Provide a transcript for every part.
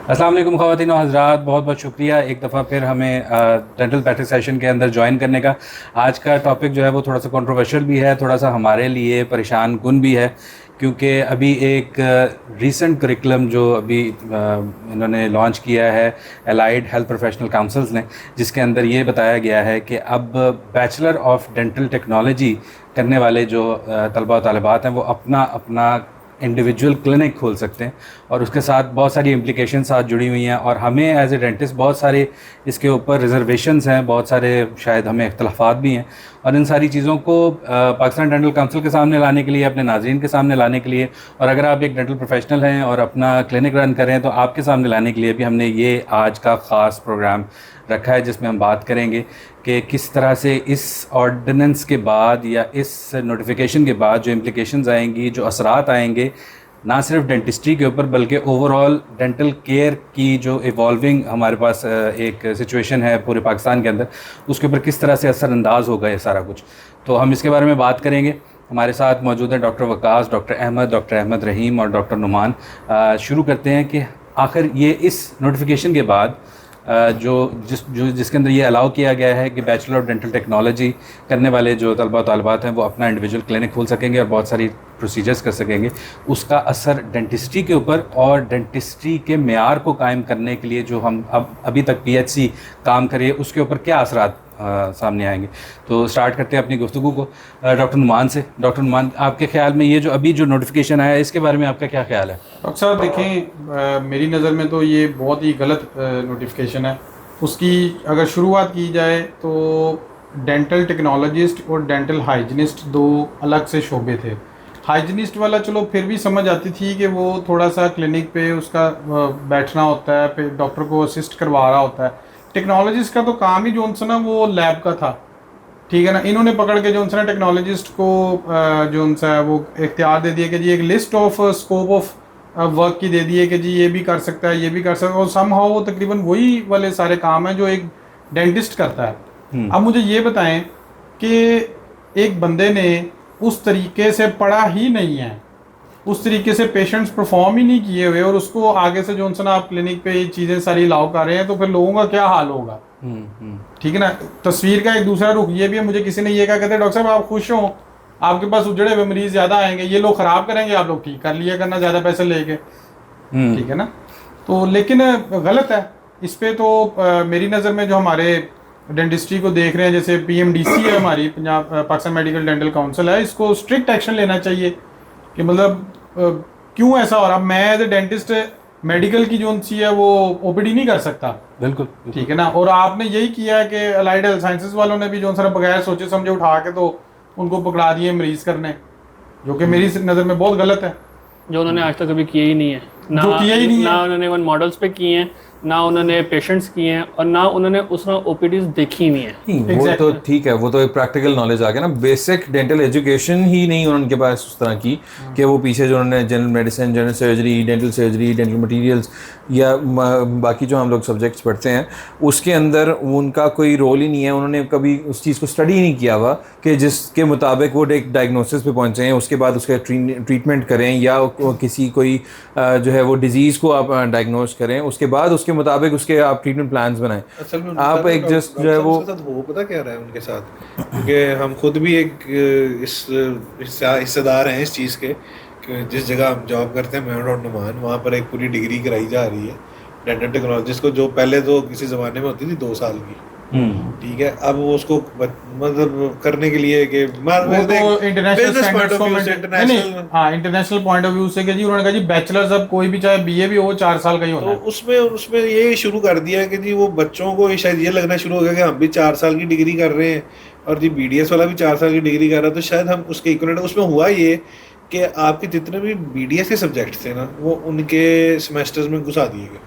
अस्सलाम वालेकुम ख़वातीन और हज़रात, बहुत बहुत शुक्रिया एक दफ़ा फिर हमें डेंटल प्रैक्टिस सेशन के अंदर ज्वाइन करने का। आज का टॉपिक जो है वो थोड़ा सा कंट्रोवर्शियल भी है, थोड़ा सा हमारे लिए परेशान कुन भी है, क्योंकि अभी एक रीसेंट करिकुलम जो अभी इन्होंने लॉन्च किया है एलाइड हेल्थ प्रोफेशनल काउंसिल्स ने, जिसके अंदर ये बताया गया है कि अब बैचलर ऑफ डेंटल टेक्नोलॉजी करने वाले जो तलबा और तालिबात हैं वो अपना अपना इंडिविजुअल क्लिनिक खोल सकते हैं, और उसके साथ बहुत सारी इम्प्लिकेशन साथ जुड़ी हुई हैं। और हमें एज ए डेंटिस्ट बहुत सारे इसके ऊपर रिजर्वेशंस हैं, बहुत सारे शायद हमें इख्तलाफात भी हैं, और इन सारी चीज़ों को पाकिस्तान डेंटल काउंसिल के सामने लाने के लिए, अपने नाज़रीन के सामने लाने के लिए, और अगर आप एक डेंटल प्रोफेशनल हैं और अपना क्लिनिक रन करें तो आपके सामने लाने के लिए भी हमने ये आज का ख़ास प्रोग्राम रखा है, जिसमें हम बात करेंगे कि किस तरह से इस ऑर्डिनेंस के बाद या इस नोटिफिकेशन के बाद जो इम्प्लिकेशंस आएंगी, जो असरात आएंगे ना सिर्फ डेंटिस्ट्री के ऊपर बल्कि ओवरऑल डेंटल केयर की जो इवॉल्विंग हमारे पास एक सिचुएशन है पूरे पाकिस्तान के अंदर, उसके ऊपर किस तरह से असरअंदाज होगा ये सारा कुछ। तो हम इसके बारे में बात करेंगे। हमारे साथ मौजूद हैं डॉक्टर वकास, डॉक्टर अहमद रहीम और डॉक्टर नुमान। शुरू करते हैं कि आखिर ये इस नोटिफिकेशन के बाद जिसके अंदर ये अलाउ किया गया है कि बैचलर ऑफ डेंटल टेक्नोलॉजी करने वाले जो तलबा और तालिबात हैं वो अपना इंडिविजुअल क्लिनिक खोल सकेंगे और बहुत सारी प्रोसीजर्स कर सकेंगे, उसका असर डेंटिस्ट्री के ऊपर और डेंटिस्ट्री के मेयार को कायम करने के लिए जो हम अभी तक PHC काम करिए उसके ऊपर क्या असरात सामने आएंगे। तो स्टार्ट करते हैं अपनी गुफ्तगू को डॉक्टर नुमान से। डॉक्टर नुमान, आपके ख्याल में ये जो अभी जो नोटिफिकेशन आया है इसके बारे में आपका क्या ख्याल है? डॉक्टर साहब देखें, मेरी नज़र में तो ये बहुत ही गलत नोटिफिकेशन है। उसकी अगर शुरुआत की जाए तो डेंटल टेक्नोलॉजिस्ट और डेंटल हाइजीनिस्ट दो अलग से शोबे थे। हाइजीनिस्ट वाला चलो फिर भी समझ आती थी कि वो थोड़ा सा क्लिनिक पे उसका बैठना होता है, फिर डॉक्टर को असिस्ट करवा रहा होता है। टेक्नोलॉजिस्ट का तो काम ही जो सा ना वो लैब का था, ठीक है ना। इन्होंने पकड़ के जो सा टेक्नोलॉजिस्ट को जो सा वो इख्तियार दे दिया कि जी एक list of scope of work की दे दिए कि जी ये भी कर सकता है, ये भी कर सकता है, और समहाउ वो तकरीबन वही वाले सारे काम हैं जो एक डेंटिस्ट करता है। अब मुझे ये बताएं कि एक बंदे ने उस तरीके से पढ़ा ही नहीं है, उस तरीके से पेशेंट्स परफॉर्म ही नहीं किए हुए, और उसको आगे से जो ना आप क्लिनिक पे ये चीज़ें सारी अलाउ कर रहे हैं, तो फिर लोगों का क्या हाल होगा। ठीक है ना। तस्वीर का एक दूसरा रुख ये भी है, मुझे किसी ने ये कहा, कहते डॉक्टर साहब आप खुश हो, आपके पास उजड़े हुए मरीज ज़्यादा आएंगे, ये लोग ख़राब करेंगे, आप लोग ठीक कर लिया करना ज़्यादा पैसे लेके। ठीक है ना। तो लेकिन गलत है इस पर तो मेरी नज़र में जो हमारे डेंटिस्ट्री को देख रहे हैं, जैसे PMDC है हमारी, Punjab Pakistan medical dental council है, इसको स्ट्रिक्ट एक्शन लेना चाहिए कि मतलब क्यों ऐसा हो रहा। मैं एज ए डेंटिस्ट मेडिकल की जो सी है वो OPD नहीं कर सकता। बिल्कुल ठीक है ना। और आपने यही किया है कि अलाइड हेल्थ साइंसेज वालों ने भी जो सर बगैर सोचे समझे उठा के तो उनको पकड़ा दिए मरीज करने, जो कि मेरी नज़र में बहुत गलत है, जो उन्होंने आज तक कभी किए ही नहीं है। ना उन्होंने वन मॉडल्स पे किए हैं, ना उन्होंने पेशेंट्स किए हैं, और ना उन्होंने उसमें OPDs देखी हुई है। वो तो ठीक है, वो तो एक प्रैक्टिकल नॉलेज आ गया ना। बेसिक डेंटल एजुकेशन ही नहीं उनके पास उस तरह की कि वो पीछे जो उन्होंने general medicine, general surgery, dental materials या बाकी जो हम लोग सब्जेक्ट्स पढ़ते हैं उसके अंदर उनका कोई रोल ही नहीं है। उन्होंने कभी उस चीज़ को स्टडी ही नहीं किया हुआ कि जिसके मुताबिक वो एक डायग्नोसिस पे पहुँचे हैं, उसके बाद उसका ट्रीटमेंट करें, या किसी कोई जो है वो डिजीज़ को आप डायग्नोस करें, उसके बाद उसके मुताबिक उसके आप ट्रीटमेंट प्लान्स बनाएं। आप एक जस्ट जो है वो पता क्या रहा है उनके साथ, क्योंकि हम खुद भी एक हिस्सेदार हैं इस चीज़ के कि जिस जगह हम जॉब करते हैं, मैं और नुमान, वहाँ पर एक पूरी डिग्री कराई जा रही है डेंटल टेक्नोलॉजिस्ट को, जो पहले तो किसी ज़माने में होती थी 2 साल की। ठीक है। अब वो उसको मतलब करने के लिए कि इंटरनेशनल पॉइंट ऑफ व्यू से कि जी उन्होंने कहा जी बैचलर्स अब कोई भी चाहे BA भी हो 4 साल का ही होना है। तो उसमें ये शुरू कर दिया कि जी वो बच्चों को शायद ये लगना शुरू हो गया कि हम भी 4 साल की डिग्री कर रहे हैं और जी BDS वाला भी 4 साल की डिग्री कर रहा है, तो शायद हम उसके इक्वलेंट। उसमें हुआ ये कि आपके जितने भी BDS के सब्जेक्ट थे ना वो उनके सेमेस्टर्स में घुसा दिए गए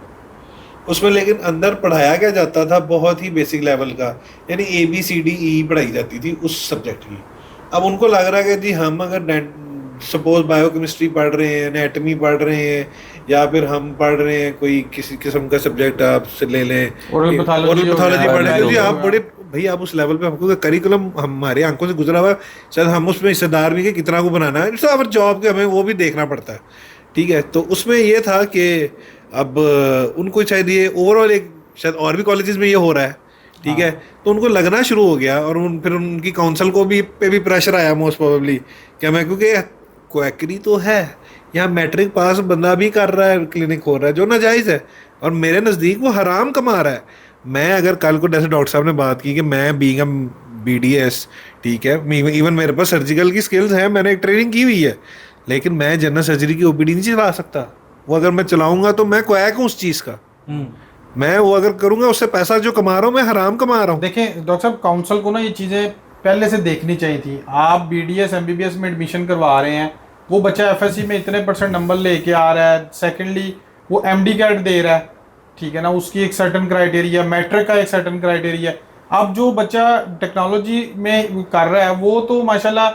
उसमें, लेकिन अंदर पढ़ाया क्या जाता था बहुत ही बेसिक लेवल का, यानी ABCDE पढ़ाई जाती थी उस सब्जेक्ट की। अब उनको लग रहा है कि जी हम अगर सपोज बायोकेमिस्ट्री पढ़ रहे हैं, एनाटॉमी पढ़ रहे हैं, या फिर हम पढ़ रहे हैं कोई किसी किस्म का सब्जेक्ट आप ले लें, ओरल पैथोलॉजी पढ़ रहे हैं, जी आप बड़े भाई आप उस लेवल पे, हमको करिकुलम हमारे आंखों से गुजरा हुआ, शायद हम उसमें हिस्सेदार भी कि कितना को बनाना है, जॉब के हमें वो भी देखना पड़ता है। ठीक है। तो उसमें ये था कि अब उनको शायद ये ओवरऑल एक शायद और भी कॉलेजेस में ये हो रहा है, ठीक है, तो उनको लगना शुरू हो गया और फिर उनकी काउंसिल को भी पे भी प्रेशर आया मोस्ट प्रोबेबली क्या मैं, क्योंकि क्वैकरी तो है यहाँ, मैट्रिक पास बंदा भी कर रहा है, क्लिनिक हो रहा है जो नाजायज़ है और मेरे नज़दीक वो हराम कमा रहा है। मैं अगर कल को जैसे डॉक्टर साहब ने बात की कि मैं बीइंग अ BDS, ठीक है, इवन मेरे पास सर्जिकल की स्किल्स हैं, मैंने एक ट्रेनिंग की हुई है, लेकिन मैं जनरल सर्जरी की OPD नहीं चला सकता। वो अगर मैं चलाऊंगा तो मैं क्वैक हूँ उस चीज़ का, मैं वो अगर करूंगा उससे पैसा जो कमा रहा हूँ मैं हराम कमा रहा हूँ। देखें डॉक्टर साहब, काउंसिल को ना ये चीज़ें पहले से देखनी चाहिए थी। आप BDS MBBS में एडमिशन करवा रहे हैं, वो बच्चा FSC में इतने % नंबर लेके आ रहा है, सेकेंडली वो MD कैट दे रहा है, ठीक है ना, उसकी एक सर्टन क्राइटेरिया, मैट्रिक का एक सर्टन क्राइटेरिया। अब जो बच्चा टेक्नोलॉजी में कर रहा है वो तो माशाल्लाह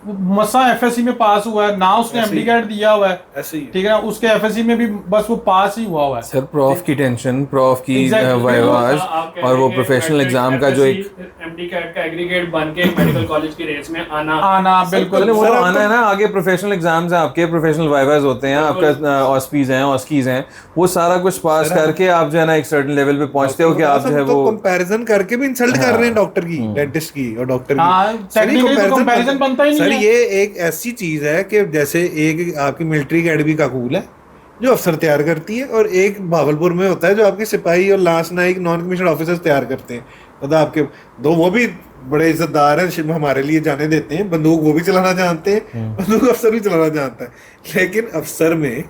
मसा FSC में पास हुआ है ना, उसने MD कैट दिया हुआ है, ठीक है ना, उसके FSC में भी बस वो पास ही हुआ हुआ है। सर प्रॉफ की टेंशन, प्रॉफ की वाइवाज और वो प्रोफेशनल एग्जाम का जो एक MD कैट का एग्रीगेट बन के मेडिकल कॉलेज की रेस में आना बिल्कुल वो आना है ना, आगे प्रोफेशनल एग्जाम्स हैं आपके, प्रोफेशनल वाइवाज होते हैं, आपका ऑस्पीज हैं, ऑस्कीज हैं, वो सारा कुछ पास करके आप जो है ना एक सर्टेन लेवल पे पहुंचते हो कि आप जो है वो कंपैरिजन करके भी इंसल्ट कर रहे हैं डॉक्टर की, डेंटिस्ट की और डॉक्टर की। कंपैरिजन बनता ही नहीं सर है। ये एक ऐसी चीज है कि जैसे एक आपकी मिलिट्री अकेडमी का कूल है जो अफसर तैयार करती है, और एक भावलपुर में होता है जो आपके सिपाही और lance Naik non commission officers तैयार करते हैं। मतलब आपके दो वो भी बड़े इज्जतदार हैं, हमारे लिए जाने देते हैं, बंदूक वो भी चलाना जानते हैं, बंदूक अफसर भी चलाना जानता है, लेकिन अफसर में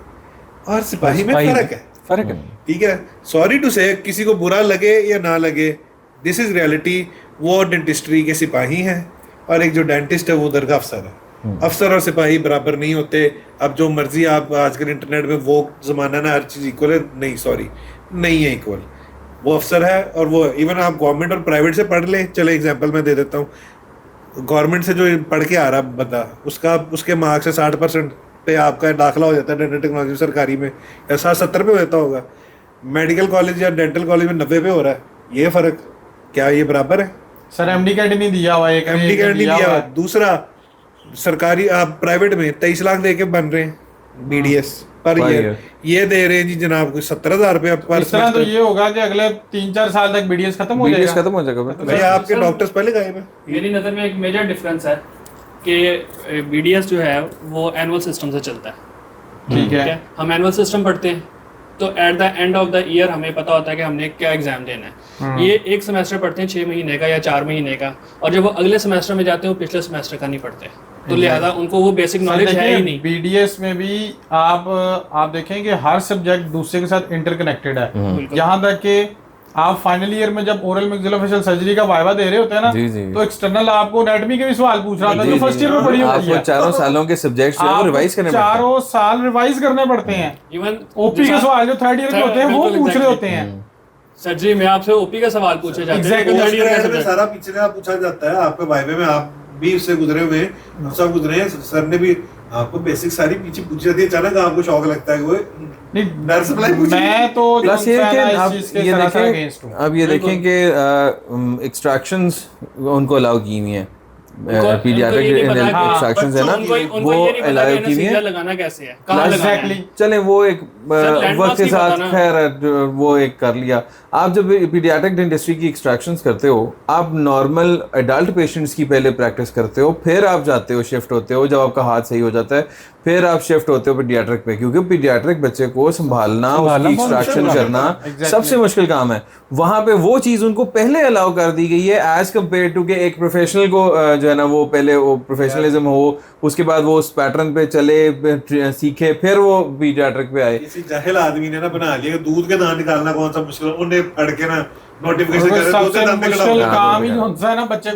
और सिपाही में फर्क है, ठीक है। सॉरी टू से किसी को बुरा लगे या ना लगे, दिस इज रियलिटी। वो डेंटिस्ट्री के सिपाही हैं और एक जो डेंटिस्ट है वो उधर का अफसर है। अफसर और सिपाही बराबर नहीं होते। अब जो मर्जी आप आजकल इंटरनेट में वो जमाना ना हर चीज इक्वल है, नहीं सॉरी नहीं है इक्वल। वो अफसर है और वो इवन आप गवर्नमेंट और प्राइवेट से पढ़ ले, चले एग्जांपल मैं दे देता हूँ, गवर्नमेंट से जो पढ़ के आ रहा बंदा उसके मार्क्स से 60% पे आपका दाखिला हो जाता है डेंटल टेक्नोलॉजी सरकारी में, या 60-70 पे होता होगा। मेडिकल कॉलेज या डेंटल कॉलेज में 90 पे हो रहा है। ये फर्क क्या ये बराबर है? सर MD कैट नहीं दिया हुआ, एक MD कैट नहीं दिया हुआ। दूसरा सरकारी आप प्राइवेट में 23 लाख दे के बन रहे हैं BDS पर ईयर, ये दे रहे हैं जी जनाब को 17,000 रुपए पर। इस तरह तो ये होगा कि अगले 3-4 साल तक BDS खत्म हो जाएगा। भाई आपके डॉक्टर्स पहले गायब है। मेरी नज़र में एक मेजर डिफरेंस है कि BDS जो है वो एनुअल सिस्टम से चलता है, ठीक है। हम एनुअल सिस्टम पढ़ते हैं तो at the end of the year हमें पता होता है कि हमने क्या एग्जाम देना है। ये एक सेमेस्टर पढ़ते हैं 6 महीने का या 4 महीने का, और जब वो अगले सेमेस्टर में जाते हैं वो पिछले सेमेस्टर का नहीं पढ़ते, तो लिहाजा उनको वो बेसिक नॉलेज है ही नहीं। BDS में भी आप देखें कि हर सब्जेक्ट दूसरे के साथ इंटरकनेक्टेड है। यहाँ तक कि आप फाइनल ईयर में जब ओरल मैक्सिलोफेशियल सर्जरी का वाइवा दे रहे होते हैं ना, तो एक्सटर्नल आपको एनाटॉमी के भी सवाल पूछ रहा था जो फर्स्ट ईयर में पढ़ी होती है। 4 सालों के सब्जेक्ट्स जो रिवाइज करने पड़ते हैं, 4 साल रिवाइज करने पड़ते हैं। इवन OP के सवाल जो थर्ड ईयर के होते हैं वो पूछ रहे होते हैं। सर्जरी में आपसे OP का सवाल पूछे जाते हैं, सारा पिछले पूछा जाता है आपके वाइवे में, आप भी उससे गुजरे हुए सब गुजरे हैं, सर ने भी आपको बेसिक सारी पीछे पूछ जाती है, अचानक आपको शौक लगता है वो नर्स सप्लाई पूछ। मैं तो प्लस ये कि अब ये देखें कि एक्सट्रैक्शंस उनको अलाउ की हुई हैं, पीडियाट्रिक एक्सट्रैक्शंस है ना, वो अलाउ की हुई है। लगाना कैसे है, कहां लगाना है? चलें वो एक वक्त के साथ खैर वो एक कर लिया। आप जब पीडियाट्रिक डेंटिस्ट्री की एक्सट्रैक्शंस करते हो, आप नॉर्मल एडल्ट पेशेंट्स की पहले प्रैक्टिस करते हो, फिर आप जाते हो शिफ्ट होते हो, जब आपका हाथ सही हो जाता है फिर आप शिफ्ट होते हो पीडियाट्रिक पे, क्योंकि पीडियाट्रिक बच्चे को संभालना उसकी एक्सट्रैक्शन करना सबसे मुश्किल काम है। वहाँ पे वो चीज़ उनको पहले अलाउ कर दी गई है एज कम्पेयर टू के एक प्रोफेशनल को जो है ना वो पहले वो प्रोफेशनलिज्म हो, उसके बाद वो उस पैटर्न पे चले सीखे, फिर वो पीडियाट्रिक पे आए। किसी जाहिल आदमी ने ना बना लिया दूध के दांत निकालना कौन सा मुश्किल, उन्हें पढ़ के ना नोटिफिकेशन कर सबसे मुश्किल काम ही होता है ना बच्चे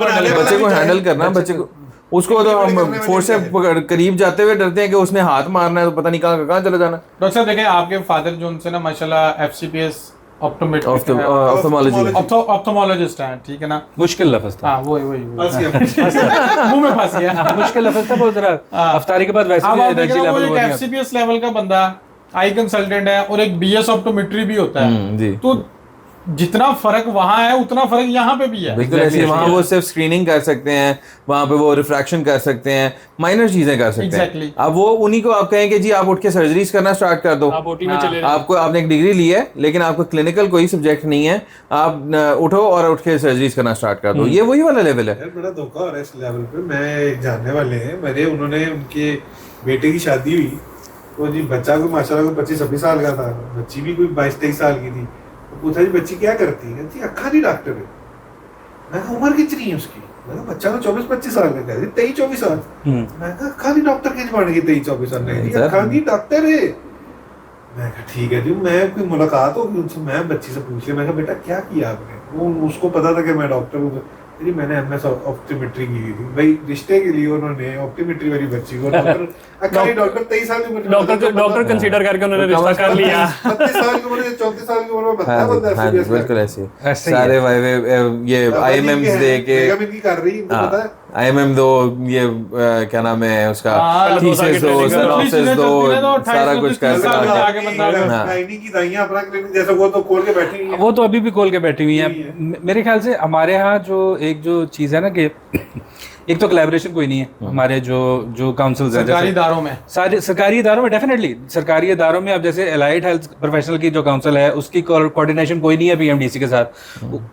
को हैंडल करना, बच्चे को उसको तो हम फोर्स से करीब जाते हुए डरते हैं कि उसने हाथ मारना है तो पता नहीं कहाँ चला जाना। डॉक्टर साहब देखें आपके फादर जो उनसे ना माशाल्लाह FCPS ऑप्थोमोलॉजिस्ट हैं, ठीक है ना। मुश्किल लफ्ज था। हाँ वही मुंह में फंस गया। मुश्किल लफ्ज था बहुत जरा। अफ्तारी के बाद वैसे भी एनर्जी लेवल वो एक FCPS लेवल का बंदा आई कंसल्टेंट है और एक BS ऑप्टोमेट्री भी होता है, तो जितना फर्क वहां है उतना फर्क यहाँ पे भी है। बिल्कुल ऐसे वहाँ वो सिर्फ स्क्रीनिंग कर सकते हैं, वहाँ पे वो रिफ्रैक्शन कर सकते हैं, माइनर चीजें कर सकते Exactly. हैं। अब वो उन्हीं को आप कहें कि जी आप उठ के सर्जरीज करना स्टार्ट कर दो, आप ओटी में चले जाओ। आपको आपने एक डिग्री ली है लेकिन आपको क्लिनिकल कोई सब्जेक्ट नहीं है, आप उठो और उठ के सर्जरीज करना स्टार्ट कर दो। ये वही वाला लेवल है। यार बड़ा धोखा हो रहा है इस लेवल पे। मैं एक जानने वाले हैं मेरे, उन्होंने उनके बेटे की शादी हुई तो जी बच्चा को माशाल्लाह को 25-26 साल का था, बच्ची भी कोई 22-23 साल की थी। तो पूछा जी बच्ची क्या करती है, कहती अक्खा नहीं डॉक्टर है। मैं कहा उम्र कितनी है उसकी, मैं कहा बच्चा तो 24-25 साल का, कहती 23-24 साल। मैं कहा अक्खा नहीं डॉक्टर कैसे बन गई 23-24 साल में, अक्खा नहीं डॉक्टर है। मैं कहा ठीक है जी, मैं कोई मुलाकात होगी उनसे, मैं बच्ची से पूछ लिया, मैं कहा बेटा क्या किया आपने, वो उसको पता था कि मैं डॉक्टर हूँ। जी मैंने एमएस ऑप्टोमेट्री की थी भाई, रिश्ते के लिए उन्होंने ऑप्टोमेट्री वाली बच्ची को डॉक्टर डॉक्टर 23 साल की उम्र डॉक्टर कंसीडर करके उन्होंने रिश्ता कर लिया। 32 साल की उम्र से 34 साल की उम्र में बता बंदा हाँ बिल्कुल ऐसे सारे ये आईएमएम्स दे के इनकी कर रही है, पता है आईएमएम दो, ये क्या नाम है उसका, थीसिस दो, सिनॉप्सिस दो, सारा कुछ कर गायनी की दाइयां अपना क्लिनिक जैसा वो तो खोल के बैठी हुई है। वो तो अभी भी खोल के बैठी हुई हैं। मेरे ख्याल से हमारे यहाँ जो एक जो चीज़ है ना कि एक तो कोलैबोरेशन कोई नहीं है हमारे जो काउंसिल्स हैं सरकारी इदारों में, सारे सरकारी इदारों में, डेफिनेटली सरकारी इदारों में। अब जैसे एलाइड हेल्थ प्रोफेशनल की जो काउंसिल है उसकी कोऑर्डिनेशन कोई नहीं है पीएमडीसी के साथ।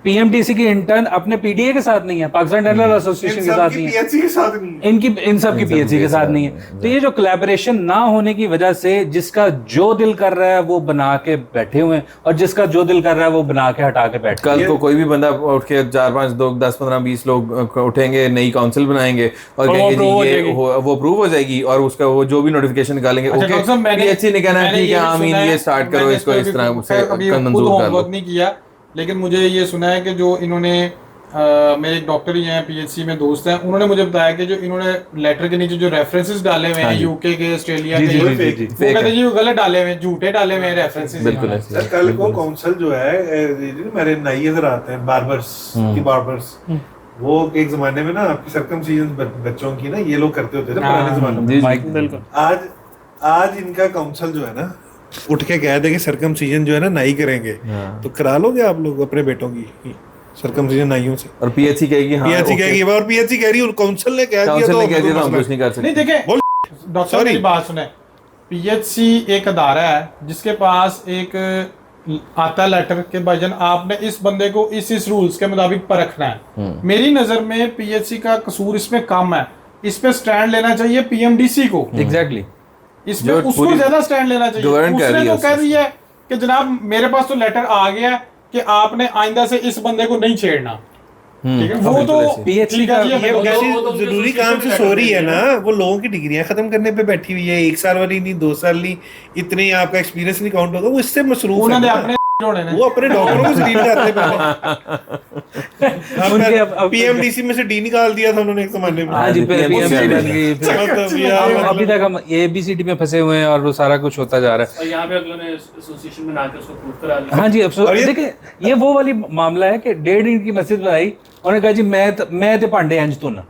पीएमडीसी की इंटर्न अपने पीडीए के साथ नहीं है, पाकिस्तान डेंटल एसोसिएशन के साथ नहीं है, पीएचसी के साथ नहीं है, इनकी इन सब की पीएचसी के साथ नहीं है। तो ये जो कोलैबोरेशन ना होने की वजह से जिसका जो दिल कर रहा है वो बना के बैठे हुए हैं और जिसका जो दिल कर रहा है वो बना के हटा के बैठ। कल को कोई भी बंदा उठ के 4-5 लोग 10-15-20 लोग उठेंगे, नई काउंसिल बनाएंगे और कहेंगे जी ये वो अप्रूव हो जाएगी और उसका वो जो भी नोटिफिकेशन निकालेंगे ओके पीएचसी ने कहना है ठीक है आमीन ये स्टार्ट करो इसको इस तरह से मंजूर कर लो। नहीं किया लेकिन मुझे ये सुना है कि जो इन्होंने मेरे एक डॉक्टर ही हैं पीएचसी में दोस्त हैं, उन्होंने मुझे बताया कि जो इन्होंने लेटर के नीचे जो रेफरेंसेस डाले हुए हैं यूके के, ऑस्ट्रेलिया के, वो कहते हैं जी वो गलत डाले हुए हैं, झूठे डाले हुए हैं रेफरेंसेस। बिल्कुल सर कल को काउंसिल जो है मेरे नई इधर आते हैं बार्बर्स वो एक जमाने में ना आपकी सर्कमसिजन बच्चों की ना ये लोग करते होते थे पुराने जमाने में। बिल्कुल आज इनका काउंसिल जो है ना उठ के कह दे कि सर्कमसिजन जो है ना नाई करेंगे तो करा लोगे आप लोग अपने बेटों की सर्कमसिजन नाइयों से। और पीएचसी कहेगी हाँ, पीएचसी कहेगी और पीएचसी कह रही है काउंसिल ने कह दिया तो हम कुछ नहीं कर सकते। नहीं देखें डॉक्टर मेरी बात सुने, पीएचसी एक अदारा है जिसके पास एक आता लेटर के भाईजान आपने इस बंदे को इस रूल्स के मुताबिक परखना है। मेरी नजर में पीएचसी का कसूर इसमें कम है, इस पे स्टैंड लेना चाहिए पीएमडीसी को। एग्जैक्टली इसमें उसको ज्यादा स्टैंड लेना चाहिए। उसने तो कह दिया है कि जनाब मेरे पास तो लेटर आ गया है कि आपने आइंदा से इस बंदे को नहीं छेड़ना। ठीक है वो तो पीएचडी का जरूरी काम से सो रही है ना, वो लोगों की डिग्रियां खत्म करने पे बैठी हुई है, 1 साल वाली नहीं 2 साल नहीं, इतने आपका एक्सपीरियंस नहीं काउंट होगा, वो इससे मसरूफ है। वो अपने डॉक्टरों को डील करते पहले पीएमडीसी में से डी निकाल दिया था उन्होंने एक जमाने में। हाँ जी पीएमडीसी बन गई। अभी तक हम एबीसीडी में फंसे हुए हैं और वो सारा कुछ होता जा रहा है। और यहाँ पे अगलों ने एसोसिएशन बना के उसको प्रूव करा लिया। हाँ जी अफसोस देखिए ये वो वाली मामला है कि 1.5 इंच की मस्जिद बनाई उन्होंने कहा जी मैं ते भांडे इंज तो ना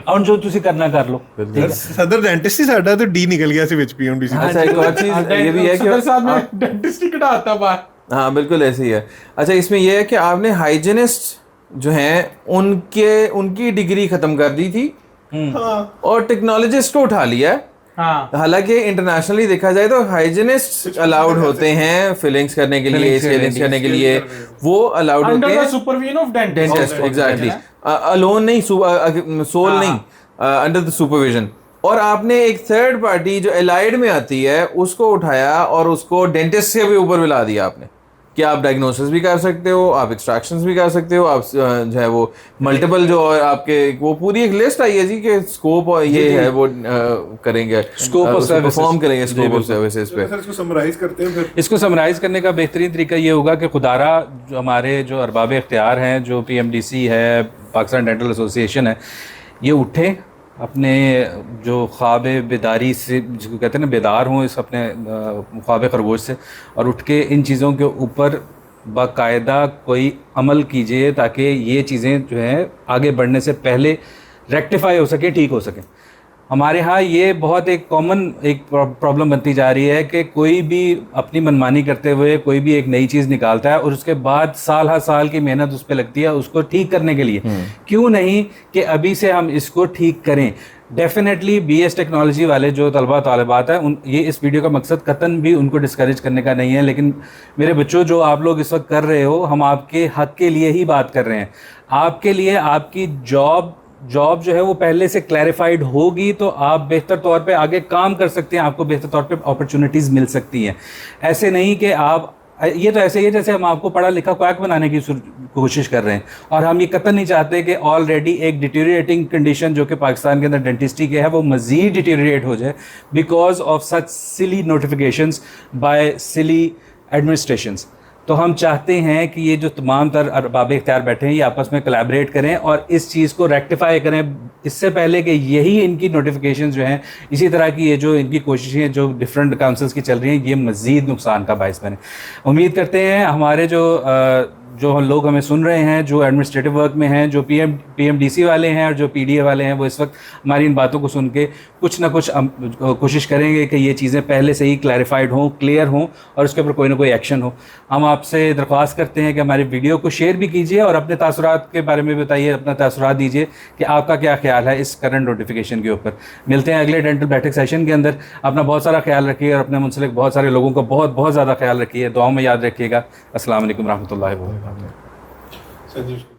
और जो तुसी करना कर लो। सदर डेंटिस्ट ही साडा तो डी निकल गया सी विच पीएमडीसी। अच्छा एक और चीज ये भी है कि सदर साहब में डेंटिस्ट ही कटाता बाहर। हाँ बिल्कुल ऐसे ही है। अच्छा इसमें यह है कि आपने हाइजीनिस्ट जो हैं उनकी डिग्री खत्म कर दी थी और टेक्नोलॉजिस्ट को उठा लिया है। हालांकि इंटरनेशनली देखा जाए तो हाइजीनिस्ट अलाउड होते हैं फिलिंग्स करने के लिए, स्केलिंग्स करने के लिए, वो अलाउड होते हैं supervision of dentist. Exactly alone नहीं, सोल नहीं, अंडर द सुपरविजन। और आपने एक थर्ड पार्टी जो एलाइड में आती है उसको उठाया और उसको डेंटिस्ट से भी ऊपर मिला दिया आपने कि आप डायग्नोसिस भी कर सकते हो, आप एक्सट्रैक्शंस भी कर सकते हो, आप जो है वो मल्टीपल जो आपके वो पूरी एक लिस्ट आई है जी कि स्कोप और ये है वो करेंगे, स्कोप ऑफ सर्विस परफॉर्म करेंगे, स्कोप ऑफ सर्विसेज पे। इसको समराइज करते हैं फिर। इसको समराइज करने का बेहतरीन तरीका ये होगा कि खुदारा जो हमारे जो अरबाब इख्तियार हैं, जो पीएमडीसी है, पाकिस्तान डेंटल एसोसिएशन है, ये उठे अपने जो ख्वाब बेदारी से जिसको कहते हैं ना बेदार हों इस अपने ख्वाब खरगोश से और उठ के इन चीज़ों के ऊपर बाकायदा कोई अमल कीजिए ताकि ये चीज़ें जो हैं आगे बढ़ने से पहले रेक्टिफाई हो सके, ठीक हो सके। हमारे यहाँ ये बहुत एक कॉमन एक प्रॉब्लम बनती जा रही है कि कोई भी अपनी मनमानी करते हुए कोई भी एक नई चीज़ निकालता है और उसके बाद साल हर साल की मेहनत उस पर लगती है उसको ठीक करने के लिए। क्यों नहीं कि अभी से हम इसको ठीक करें। डेफिनेटली BS टेक्नोलॉजी वाले जो तलबा तालिबात हैं उन ये इस वीडियो का मकसद कतन भी उनको डिस्करेज करने का नहीं है, लेकिन मेरे बच्चों जो आप लोग इस वक्त कर रहे हो हम आपके हक के लिए ही बात कर रहे हैं। आपके लिए आपकी जॉब जो है वो पहले से क्लैरिफाइड होगी तो आप बेहतर तौर पे आगे काम कर सकते हैं, आपको बेहतर तौर पे अपॉर्चुनिटीज़ मिल सकती हैं। ऐसे नहीं कि आप ये तो ऐसे ही है जैसे हम आपको पढ़ा लिखा क्वैक बनाने की कोशिश कर रहे हैं और हम ये कतई नहीं चाहते कि ऑलरेडी एक डिटेरिएटिंग कंडीशन जो कि पाकिस्तान के अंदर डेंटिस्ट्री की है वो मज़ीद डिटेरिएट हो जाए because of such silly notifications by silly administrations. तो हम चाहते हैं कि ये जो तमाम तर अरबाब इख्तियार बैठे हैं ये आपस में कोलैबोरेट करें और इस चीज़ को रेक्टिफाई करें इससे पहले कि यही इनकी नोटिफिकेशंस जो हैं इसी तरह की ये जो इनकी कोशिशें जो डिफरेंट काउंसिल्स की चल रही हैं ये मज़ीद नुकसान का बायस बने। उम्मीद करते हैं हमारे जो लोग हमें सुन रहे हैं जो एडमिनिस्ट्रेटिव वर्क में हैं जो PMDC वाले हैं और जो PDA वाले हैं वो इस वक्त हमारी इन बातों को सुन के कुछ ना कुछ कोशिश करेंगे कि ये चीज़ें पहले से ही क्लैरिफाइड हों, क्लियर हों और उसके ऊपर कोई ना कोई एक्शन हो। हम आपसे दरख्वास्त करते हैं कि हमारी वीडियो को शेयर भी कीजिए और अपने तासुरात के बारे में बताइए, अपना तासुरात दीजिए कि आपका क्या ख्याल है इस करंट नोटिफिकेशन के ऊपर। मिलते हैं अगले डेंटल बैठक सेशन के अंदर। अपना बहुत सारा ख्याल रखिए और अपने मुंसलिक बहुत सारे लोगों का बहुत ज़्यादा ख्याल रखिए, दुआओं में याद रखिएगा। अस्सलाम वालेकुम रहमतुल्लाहि व बरकातहू। संजीव